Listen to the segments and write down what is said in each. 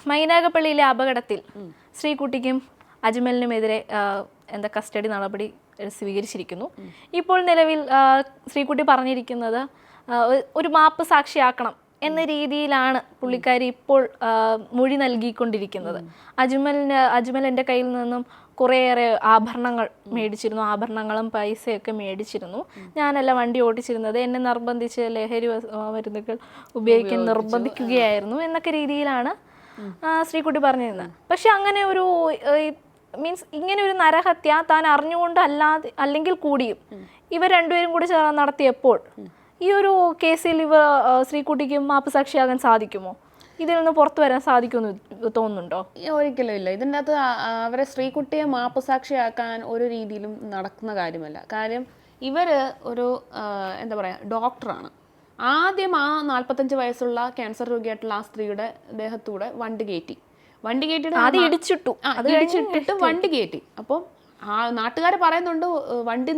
മൈനാഗപ്പള്ളിയിലെ അപകടത്തിൽ ശ്രീകുട്ടിക്കും അജ്മലിനുമെതിരെ കസ്റ്റഡി നടപടി സ്വീകരിച്ചിരിക്കുന്നു. ഇപ്പോൾ നിലവിൽ ശ്രീകുട്ടി പറഞ്ഞിരിക്കുന്നത് ഒരു മാപ്പ് സാക്ഷിയാക്കണം എന്ന രീതിയിലാണ് പുള്ളിക്കാരി ഇപ്പോൾ മൊഴി നൽകിക്കൊണ്ടിരിക്കുന്നത്. അജ്മലിൻ്റെ കയ്യിൽ നിന്നും കുറേയേറെ ആഭരണങ്ങൾ മേടിച്ചിരുന്നു, ആഭരണങ്ങളും പൈസയൊക്കെ മേടിച്ചിരുന്നു. ഞാനല്ല വണ്ടി ഓടിച്ചിരുന്നത്, എന്നെ നിർബന്ധിച്ച് ലഹരി മരുന്നുകൾ ഉപയോഗിക്കാൻ നിർബന്ധിക്കുകയായിരുന്നു എന്നൊക്കെ രീതിയിലാണ് ശ്രീകുട്ടി പറഞ്ഞിരുന്നത്. പക്ഷെ അങ്ങനെ ഒരു മീൻസ് ഇങ്ങനെ ഒരു നരഹത്യ താൻ അറിഞ്ഞുകൊണ്ട് അല്ലെങ്കിൽ കൂടിയും ഇവർ രണ്ടുപേരും കൂടി നടത്തിയപ്പോൾ ഈ ഒരു കേസിൽ ശ്രീകുട്ടിക്ക് മാപ്പ് സാക്ഷിയാകാൻ സാധിക്കുമോ? ഇതിൽ നിന്ന് പുറത്തു വരാൻ സാധിക്കുമെന്ന് തോന്നുന്നുണ്ടോ? ഒരിക്കലും ഇല്ല. ഇതിൻ്റെ അകത്ത് അവരെ ശ്രീകുട്ടിയെ മാപ്പ് സാക്ഷിയാക്കാൻ ഒരു രീതിയിലും നടക്കുന്ന കാര്യമല്ല. കാര്യം ഇവര് ഒരു എന്താ പറയുക, ഡോക്ടറാണ്. ആദ്യം ആ 45 വയസ്സുള്ള ക്യാൻസർ രോഗിയായിട്ടുള്ള ആ സ്ത്രീയുടെ ദേഹത്തൂടെ വണ്ടി കയറ്റിയിട്ട് ഇടിച്ചിട്ട് വണ്ടി കയറ്റി. അപ്പം ആ നാട്ടുകാർ പറയുന്നുണ്ട് വണ്ടി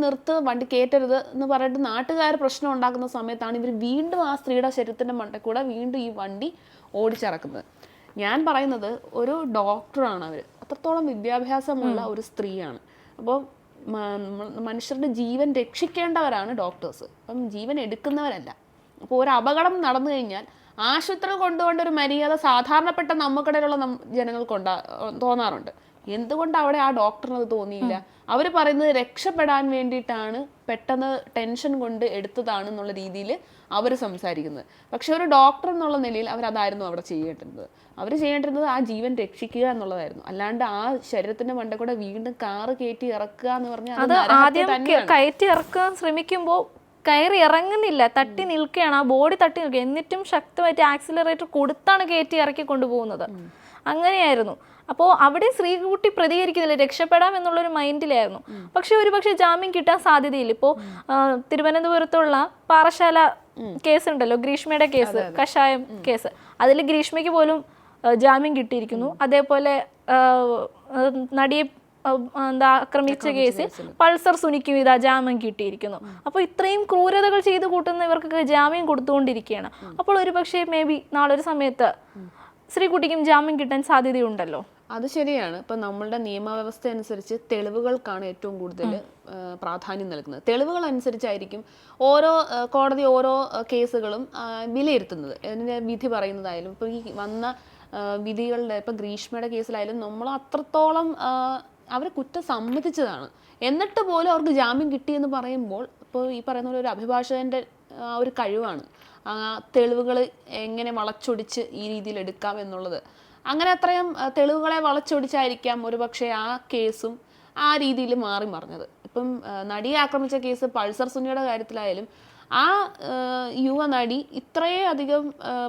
വണ്ടി കയറ്റരുത് എന്ന് പറഞ്ഞിട്ട് നാട്ടുകാർ പ്രശ്നം ഉണ്ടാക്കുന്ന സമയത്താണ് ഇവർ വീണ്ടും ആ സ്ത്രീയുടെ ശരീരത്തിൻ്റെ മണ്ടയിൽ കൂടെ വീണ്ടും ഈ വണ്ടി ഓടിച്ചിറക്കുന്നത്. ഞാൻ പറയുന്നത് ഒരു ഡോക്ടറാണ് അവർ, അത്രത്തോളം വിദ്യാഭ്യാസമുള്ള ഒരു സ്ത്രീയാണ്. അപ്പോൾ മനുഷ്യരുടെ ജീവൻ രക്ഷിക്കേണ്ടവരാണ് ഡോക്ടേഴ്സ്, അപ്പം ജീവൻ എടുക്കുന്നവരല്ല. അപ്പോൾ ഒരു അപകടം നടന്നു കഴിഞ്ഞാൽ ആശുപത്രിയിൽ കൊണ്ടുപോകേണ്ട ഒരു മര്യാദ സാധാരണപ്പെട്ട നമുക്കിടയിലുള്ള ജനങ്ങൾക്ക് തോന്നാറുണ്ട്. എന്തുകൊണ്ട് അവിടെ ആ ഡോക്ടറിനത് തോന്നിയില്ല? അവർ പറയുന്നത് രക്ഷപ്പെടാൻ വേണ്ടിയിട്ടാണ്, പെട്ടെന്ന് ടെൻഷൻ കൊണ്ട് എടുത്തതാണെന്നുള്ള രീതിയിൽ അവർ സംസാരിക്കുന്നത്. പക്ഷെ ഒരു ഡോക്ടർ എന്നുള്ള നിലയിൽ അവരതായിരുന്നു അവിടെ ചെയ്യേണ്ടിരുന്നത് ആ ജീവൻ രക്ഷിക്കുക എന്നുള്ളതായിരുന്നു. അല്ലാണ്ട് ആ ശരീരത്തിന്റെ മണ്ടയിൽ കൂടെ വീണ്ടും കാറ് കയറ്റി ഇറക്കുക എന്ന് പറഞ്ഞാൽ അത് ആദ്യം കയറ്റി ഇറക്കാൻ ശ്രമിക്കുമ്പോൾ കയറി ഇറങ്ങുന്നില്ല, തട്ടി നിൽക്കുകയാണ്, ആ ബോഡി തട്ടി നിൽക്കുക. എന്നിട്ടും ശക്തമായിട്ട് ആക്സിലറേറ്റർ കൊടുത്താണ് കയറ്റി ഇറക്കി കൊണ്ടുപോകുന്നത്. അങ്ങനെയായിരുന്നു. അപ്പോൾ അവിടെ ശ്രീകുട്ടി പ്രതികരിക്കുന്നില്ല, രക്ഷപ്പെടാം എന്നുള്ളൊരു മൈൻഡിലായിരുന്നു. പക്ഷെ ജാമ്യം കിട്ടാൻ സാധ്യതയില്ല. ഇപ്പോൾ തിരുവനന്തപുരത്തുള്ള പാറശാല കേസ് ഉണ്ടല്ലോ, ഗ്രീഷ്മയുടെ കേസ്, കഷായം കേസ്, അതിൽ ഗ്രീഷ്മയ്ക്ക് പോലും ജാമ്യം കിട്ടിയിരിക്കുന്നു. അതേപോലെ നടിയെ ആക്രമിച്ച കേസിൽ പൾസർ സുനിക്കും ജാമ്യം കിട്ടിയിരിക്കുന്നു. അപ്പോൾ ഇത്രയും ക്രൂരതകൾ ചെയ്ത് കൂട്ടുന്നവർക്ക് ജാമ്യം കൊടുത്തുകൊണ്ടിരിക്കുകയാണ്. അപ്പോൾ ഒരു പക്ഷേ മേ ബി നാളൊരു സമയത്ത് ശ്രീകുട്ടിക്കും ജാമ്യം കിട്ടാൻ സാധ്യതയുണ്ടല്ലോ. അത് ശരിയാണ്. ഇപ്പം നമ്മളുടെ നിയമവ്യവസ്ഥ അനുസരിച്ച് തെളിവുകൾക്കാണ് ഏറ്റവും കൂടുതൽ പ്രാധാന്യം നൽകുന്നത്. തെളിവുകൾ അനുസരിച്ചായിരിക്കും കോടതി ഓരോ കേസുകളും വിലയിരുത്തുന്നത്, അതിൻ്റെ വിധി പറയുന്നതായാലും. ഇപ്പോൾ ഈ വന്ന വിധികളുടെ ഇപ്പം ഗ്രീഷ്മയുടെ കേസിലായാലും നമ്മൾ അത്രത്തോളം അവർ കുറ്റം സമ്മതിച്ചതാണ്, എന്നിട്ട് പോലും അവർക്ക് ജാമ്യം കിട്ടിയെന്ന് പറയുമ്പോൾ ഇപ്പോൾ ഈ പറയുന്ന പോലെ ഒരു അഭിഭാഷകൻ്റെ ഒരു കഴിവാണ് ആ തെളിവുകൾ എങ്ങനെ വളച്ചൊടിച്ച് ഈ രീതിയിൽ എടുക്കാം എന്നുള്ളത്. അങ്ങനെ അത്രയും തെളിവുകളെ വളച്ചൊടിച്ചായിരിക്കാം ഒരുപക്ഷെ ആ കേസും ആ രീതിയിൽ മാറി മറിഞ്ഞത്. ഇപ്പം നടിയെ ആക്രമിച്ച കേസ് പൾസർ സുനിയുടെ കാര്യത്തിലായാലും ആ യുവ നടി ഇത്രയധികം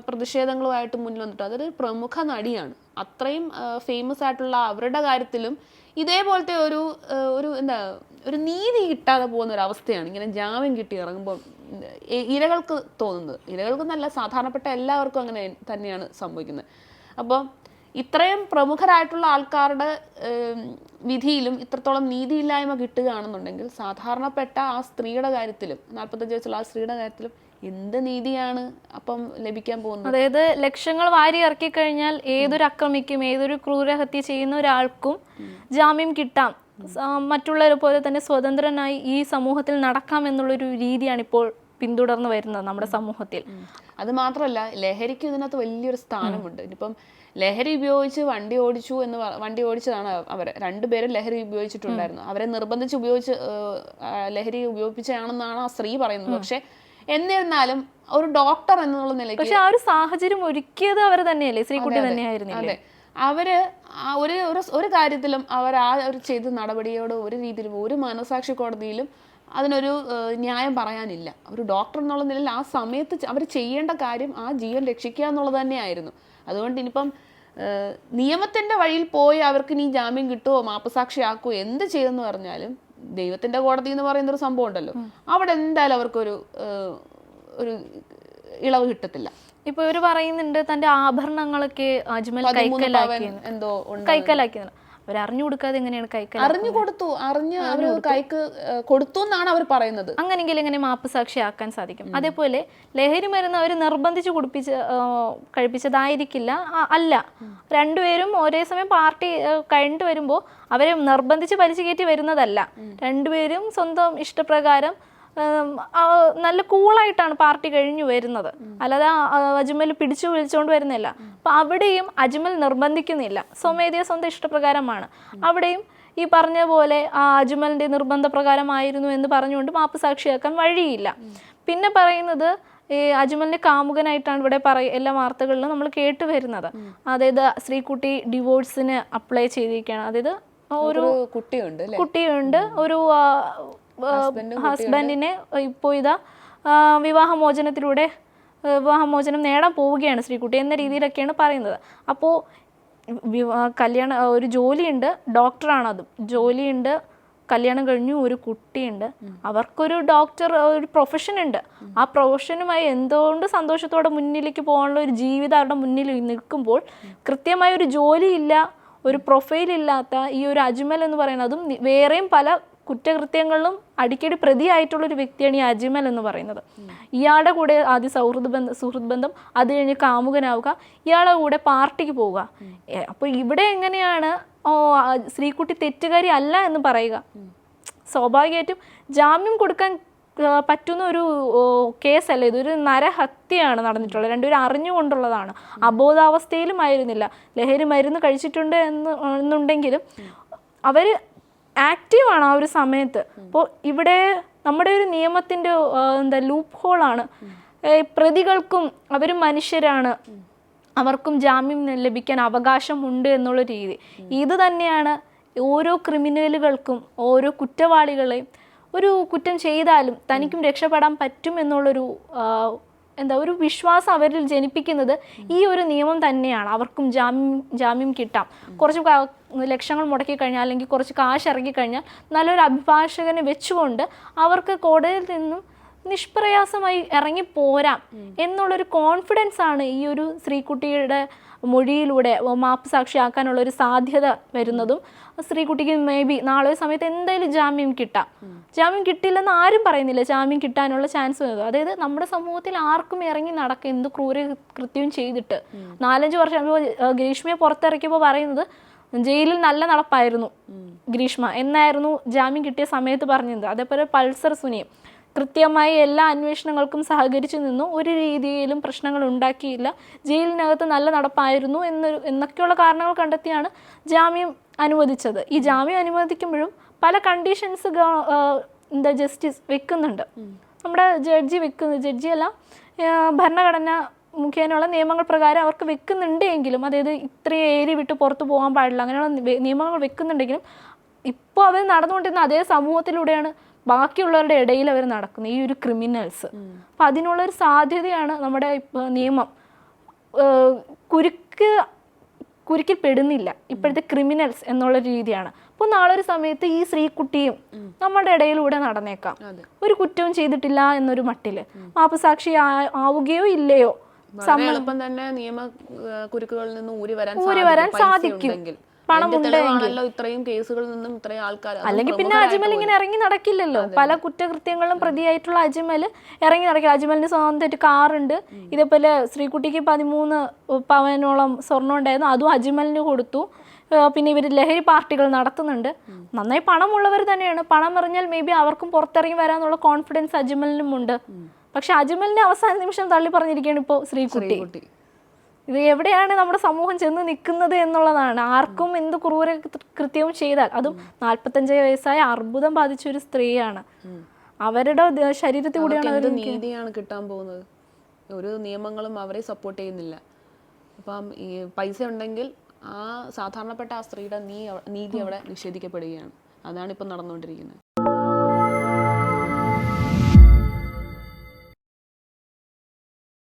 പ്രതിഷേധങ്ങളുമായിട്ട് മുന്നിൽ വന്നിട്ട്, അതൊരു പ്രമുഖ നടിയാണ്, അത്രയും ഫേമസ് ആയിട്ടുള്ള അവരുടെ കാര്യത്തിലും ഇതേപോലത്തെ ഒരു നീതി കിട്ടാതെ പോകുന്ന ഒരു അവസ്ഥയാണ് ഇങ്ങനെ ജാമ്യം കിട്ടി ഇറങ്ങുമ്പോൾ ഇരകൾക്ക് തോന്നുന്നത്. ഇരകൾക്ക് നല്ല സാധാരണപ്പെട്ട എല്ലാവർക്കും അങ്ങനെ തന്നെയാണ് സംഭവിക്കുന്നത്. അപ്പോൾ ഇത്രയും പ്രമുഖരായിട്ടുള്ള ആൾക്കാരുടെ വിധിയിലും ഇത്രത്തോളം നീതിയില്ലായ്മ കിട്ടുകയാണെന്നുണ്ടെങ്കിൽ സാധാരണപ്പെട്ട ആ സ്ത്രീയുടെ കാര്യത്തിലും 45 വയസ്സുള്ള ആ സ്ത്രീയുടെ കാര്യത്തിലും എന്ത് നീതിയാണ് അപ്പം ലഭിക്കാൻ പോകുന്നത്? അതായത് ലക്ഷങ്ങൾ വാരി ഇറക്കി കഴിഞ്ഞാൽ ഏതൊരു അക്രമിക്കും ഏതൊരു ക്രൂരഹത്യ ചെയ്യുന്ന ഒരാൾക്കും ജാമ്യം കിട്ടാം, മറ്റുള്ളവരെ പോലെ തന്നെ സ്വതന്ത്രനായി ഈ സമൂഹത്തിൽ നടക്കാം എന്നുള്ളൊരു രീതിയാണ് ഇപ്പോൾ പിന്തുടർന്ന് വരുന്നത് നമ്മുടെ സമൂഹത്തിൽ. അത് മാത്രമല്ല, ലഹരിക്ക് ഇതിനകത്ത് വലിയൊരു സ്ഥാനമുണ്ട്. ഇനിയിപ്പം ലഹരി ഉപയോഗിച്ച് വണ്ടി ഓടിച്ചതാണ് അവർ രണ്ടുപേരും ലഹരി ഉപയോഗിച്ചിട്ടുണ്ടായിരുന്നു. അവരെ നിർബന്ധിച്ച് ലഹരി ഉപയോഗിപ്പിച്ചതാണെന്നാണ് ആ സ്ത്രീ പറയുന്നത്. പക്ഷെ എന്നിരുന്നാലും ഒരു ഡോക്ടർ എന്നുള്ള നിലയ്ക്ക് പക്ഷെ ആ ഒരു സാഹചര്യം ഒരുക്കിയത് അവർ തന്നെയല്ലേ, ശ്രീകുട്ടി തന്നെയായിരുന്നില്ലേ? അവര് ഒരു കാര്യത്തിലും അവർ ചെയ്ത നടപടിയോട് ഒരു രീതിയിലും ഒരു മനസാക്ഷി കോടതിയിലും അതിനൊരു ന്യായം പറയാനില്ല. ഒരു ഡോക്ടർ എന്നുള്ള നിലയിൽ ആ സമയത്ത് അവർ ചെയ്യേണ്ട കാര്യം ആ ജീവൻ രക്ഷിക്കുക എന്നുള്ളത് തന്നെയായിരുന്നു. അതുകൊണ്ട് ഇനിയിപ്പം നിയമത്തിന്റെ വഴിയിൽ പോയി അവർക്ക് ഇനി ജാമ്യം കിട്ടുമോ മാപ്പുസാക്ഷിയാക്കുമോ എന്ത് ചെയ്തെന്ന് പറഞ്ഞാലും ദൈവത്തിന്റെ കോടതി എന്ന് പറയുന്ന ഒരു സംഭവം ഉണ്ടല്ലോ, അവിടെ എന്തായാലും അവർക്കൊരു ഇളവ് കിട്ടത്തില്ല. ഇപ്പൊ ഇവര് പറയുന്നുണ്ട് തന്റെ ആഭരണങ്ങളൊക്കെ അജ്മൽ കൈക്കലാക്കിയെന്ന്. അവർ അറിഞ്ഞു കൊടുക്കാതെ എങ്ങനെയാണ് കൈക്കൽ അറിഞ്ഞു അവർ കൈക്ക് കൊടുത്തു എന്നാണ് അവർ പറയുന്നത്. അങ്ങനെങ്കിൽ എങ്ങനെ മാപ്പ് സാക്ഷിയാക്കാൻ സാധിക്കും? അതേപോലെ ലഹരി മരുന്ന് അവർ നിർബന്ധിച്ച് കഴിപ്പിച്ചതായിരിക്കില്ല, അല്ല. രണ്ടുപേരും ഒരേ സമയം പാർട്ടി കഴിഞ്ഞിട്ട് വരുമ്പോൾ അവരെ നിർബന്ധിച്ച് വലിച്ചു കയറ്റി വരുന്നതല്ല. രണ്ടുപേരും സ്വന്തം ഇഷ്ടപ്രകാരം നല്ല കൂളായിട്ടാണ് പാർട്ടി കഴിഞ്ഞു വരുന്നത്, അല്ലാതെ അജ്മൽ പിടിച്ചു വിളിച്ചുകൊണ്ട് വരുന്നില്ല. അപ്പൊ അവിടെയും അജ്മൽ നിർബന്ധിക്കുന്നില്ല, സ്വമേധയാ സ്വന്തം ഇഷ്ടപ്രകാരമാണ്. അവിടെയും ഈ പറഞ്ഞ പോലെ ആ അജ്മലിന്റെ നിർബന്ധപ്രകാരമായിരുന്നു എന്ന് പറഞ്ഞുകൊണ്ട് മാപ്പ് സാക്ഷിയാക്കാൻ വഴിയില്ല. പിന്നെ പറയുന്നത് ഈ അജ്മലിന്റെ കാമുകനായിട്ടാണ് ഇവിടെ എല്ലാ വാർത്തകളിലും നമ്മൾ കേട്ടു വരുന്നത്. അതായത് ശ്രീകുട്ടി ഡിവോഴ്സിന് അപ്ലൈ ചെയ്തിരിക്കുകയാണ്. അതായത് ഒരു കുട്ടിയുണ്ട്, ഒരു ഹസ്ബൻഡിനെ ഇപ്പോൾ വിവാഹമോചനം നേടാൻ പോവുകയാണ് ശ്രീകുട്ടി എന്ന രീതിയിലൊക്കെയാണ് പറയുന്നത്. അപ്പോൾ ഒരു ജോലിയുണ്ട്, ഡോക്ടറാണ്, അതും ജോലിയുണ്ട്, കല്യാണം കഴിഞ്ഞു, ഒരു കുട്ടിയുണ്ട്, അവർക്കൊരു ഒരു പ്രൊഫഷൻ ഉണ്ട്. ആ പ്രൊഫഷനുമായി എന്തുകൊണ്ട് സന്തോഷത്തോടെ മുന്നിലേക്ക് പോകാനുള്ള ഒരു ജീവിതം അവരുടെ മുന്നിൽ നിൽക്കുമ്പോൾ കൃത്യമായ ഒരു ജോലിയില്ല, ഒരു പ്രൊഫൈൽ ഇല്ലാത്ത ഈ ഒരു അജ്മൽ എന്ന് പറയുന്നത്, അതും വേറെയും പല കുറ്റകൃത്യങ്ങളിലും അടിക്കടി പ്രതിയായിട്ടുള്ളൊരു വ്യക്തിയാണ് ഈ അജ്മൽ എന്ന് പറയുന്നത്. ഇയാളുടെ കൂടെ ആദ്യം സുഹൃത്ത് ബന്ധം, അത് കഴിഞ്ഞ് കാമുകനാവുക, ഇയാളുടെ കൂടെ പാർട്ടിക്ക് പോവുക. അപ്പോൾ ഇവിടെ എങ്ങനെയാണ് ശ്രീകുട്ടി തെറ്റുകാരി അല്ല എന്ന് പറയുക? സ്വാഭാവികമായിട്ടും ജാമ്യം കൊടുക്കാൻ പറ്റുന്ന ഒരു കേസല്ല, ഇതൊരു നരഹത്യയാണ് നടന്നിട്ടുള്ളത്. രണ്ടുപേരും അറിഞ്ഞുകൊണ്ടുള്ളതാണ്, അബോധാവസ്ഥയിലും ആയിരുന്നില്ല. ലഹരി മരുന്ന് കഴിച്ചിട്ടുണ്ട് എന്നുണ്ടെങ്കിലും അവർ ആക്റ്റീവാണ് ആ ഒരു സമയത്ത്. അപ്പോൾ ഇവിടെ നമ്മുടെ ഒരു നിയമത്തിൻ്റെ ലൂപ്പ് ഹോളാണ്. പ്രതികൾക്കും അവർ മനുഷ്യരാണ്, അവർക്കും ജാമ്യം ലഭിക്കാൻ അവകാശമുണ്ട് എന്നുള്ള രീതി. ഇത് തന്നെയാണ് ഓരോ ക്രിമിനലുകൾക്കും, ഓരോ കുറ്റവാളികളെയും ഒരു കുറ്റം ചെയ്താലും തനിക്കും രക്ഷപ്പെടാൻ പറ്റും എന്നുള്ളൊരു ഒരു വിശ്വാസം അവരിൽ ജനിപ്പിക്കുന്നത് ഈ ഒരു നിയമം തന്നെയാണ്. അവർക്കും ജാമ്യം കിട്ടാം. കുറച്ച് ലക്ഷങ്ങൾ മുടക്കി കഴിഞ്ഞാൽ, അല്ലെങ്കിൽ കുറച്ച് കാശ് ഇറങ്ങിക്കഴിഞ്ഞാൽ നല്ലൊരു അഭിഭാഷകനെ വെച്ചുകൊണ്ട് അവർക്ക് കോടതിയിൽ നിന്നും നിഷ്പ്രയാസമായി ഇറങ്ങിപ്പോരാം എന്നുള്ളൊരു കോൺഫിഡൻസ് ആണ് ഈ ഒരു ശ്രീകുട്ടിയുടെ മൊഴിയിലൂടെ മാപ്പ് സാക്ഷിയാക്കാനുള്ളൊരു സാധ്യത വരുന്നതും. ശ്രീകുട്ടിക്ക് മേ ബി നാളെ സമയത്ത് എന്തായാലും ജാമ്യം കിട്ടില്ലെന്ന് ആരും പറയുന്നില്ല, ജാമ്യം കിട്ടാനുള്ള ചാൻസ് വരുന്നത്. അതായത് നമ്മുടെ സമൂഹത്തിൽ ആർക്കും ഇറങ്ങി നടക്കുക, എന്ത് ക്രൂരകൃത്യവും ചെയ്തിട്ട് 4-5 വർഷം ഗ്രീഷ്മയെ പുറത്തിറക്കിയപ്പോൾ പറയുന്നത് ജയിലിൽ നല്ല നടപ്പായിരുന്നു ഗ്രീഷ്മ എന്നായിരുന്നു ജാമ്യം കിട്ടിയ സമയത്ത് പറഞ്ഞത്. അതേപോലെ പൾസർ സുനിയും കൃത്യമായി എല്ലാ അന്വേഷണങ്ങൾക്കും സഹകരിച്ചു നിന്നു, ഒരു രീതിയിലും പ്രശ്നങ്ങൾ ഉണ്ടാക്കിയില്ല, ജയിലിനകത്ത് നല്ല നടപ്പായിരുന്നു എന്നൊക്കെയുള്ള കാരണങ്ങൾ കണ്ടെത്തിയാണ് ജാമ്യം അനുവദിച്ചത്. ഈ ജാമ്യം അനുവദിക്കുമ്പോഴും പല കണ്ടീഷൻസ് ജസ്റ്റിസ് വെക്കുന്നുണ്ട്, നമ്മുടെ ജഡ്ജിയല്ല, ഭരണഘടന മുഖേനയുള്ള നിയമങ്ങൾ പ്രകാരം അവർക്ക് വെക്കുന്നുണ്ട് എങ്കിലും, അതായത് ഇത്രയും ഏരിയ വിട്ട് പുറത്ത് പോകാൻ പാടില്ല, അങ്ങനെയുള്ള നിയമങ്ങൾ വെക്കുന്നുണ്ടെങ്കിലും ഇപ്പോൾ അവർ നടന്നുകൊണ്ടിരുന്ന അതേ സമൂഹത്തിലൂടെയാണ് ബാക്കിയുള്ളവരുടെ ഇടയിൽ അവർ നടക്കുന്നത്, ഈ ഒരു ക്രിമിനൽസ്. അപ്പം അതിനുള്ളൊരു സാധ്യതയാണ് നമ്മുടെ നിയമം കുരുക്കിൽ പെടുന്നില്ല ഇപ്പോഴത്തെ ക്രിമിനൽസ് എന്നുള്ള രീതിയാണ്. അപ്പോൾ നാളെ ഒരു സമയത്ത് ഈ ശ്രീകുട്ടിയും നമ്മുടെ ഇടയിലൂടെ നടന്നേക്കാം, ഒരു കുറ്റവും ചെയ്തിട്ടില്ല എന്നൊരു മട്ടില് മാപ്പ് സാക്ഷി ആവുകയോ ഇല്ലയോ, തന്നെ നിയമ കുരുക്കുകളിൽ നിന്ന് ഊരി വരാൻ സാധിക്കും. ഇത്രയും കേസുകളിൽ നിന്നും ഇത്രയും ആൾക്കാർ, അല്ലെങ്കിൽ പിന്നെ അജ്മൽ ഇങ്ങനെ ഇറങ്ങി നടക്കില്ലല്ലോ. പല കുറ്റകൃത്യങ്ങളും പ്രതിയായിട്ടുള്ള അജ്മൽ ഇറങ്ങി നടക്കില്ല. അജ്മലിന് സ്വന്തമായിട്ട് കാറുണ്ട്. ഇതേപോലെ ശ്രീകുട്ടിക്ക് 13 പവനോളം സ്വർണ്ണം ഉണ്ടായിരുന്നു, അതും അജ്മലിന് കൊടുത്തു. പിന്നെ ഇവർ ലഹരി പാർട്ടികൾ നടത്തുന്നുണ്ട്, നന്നായി പണമുള്ളവർ തന്നെയാണ്. പണം എറിഞ്ഞാൽ മേ ബി അവർക്കും പുറത്തിറങ്ങി വരാനുള്ള കോൺഫിഡൻസ് അജ്മലിനും ഉണ്ട്. പക്ഷെ അജ്മലിന്റെ അവസാന നിമിഷം തള്ളി പറഞ്ഞിരിക്കുകയാണ് ഇപ്പോൾ ശ്രീകുട്ടി. ഇത് എവിടെയാണ് നമ്മുടെ സമൂഹം ചെന്ന് നിൽക്കുന്നത് എന്നുള്ളതാണ്. ആർക്കും എന്ത് ക്രൂര കൃത്യവും ചെയ്താൽ, അതും 45 വയസ്സായ അർബുദം ബാധിച്ച ഒരു സ്ത്രീയാണ്, അവരുടെ ശരീരത്തിൽ കൂടെയാണ് നീതിയാണ് കിട്ടാൻ പോകുന്നത്. ഒരു നിയമങ്ങളും അവരെ സപ്പോർട്ട് ചെയ്യുന്നില്ല. അപ്പം ഈ പൈസ ഉണ്ടെങ്കിൽ ആ സാധാരണപ്പെട്ട ആ സ്ത്രീയുടെ നീതി അവിടെ നിഷേധിക്കപ്പെടുകയാണ്. അതാണ് ഇപ്പം നടന്നുകൊണ്ടിരിക്കുന്നത്.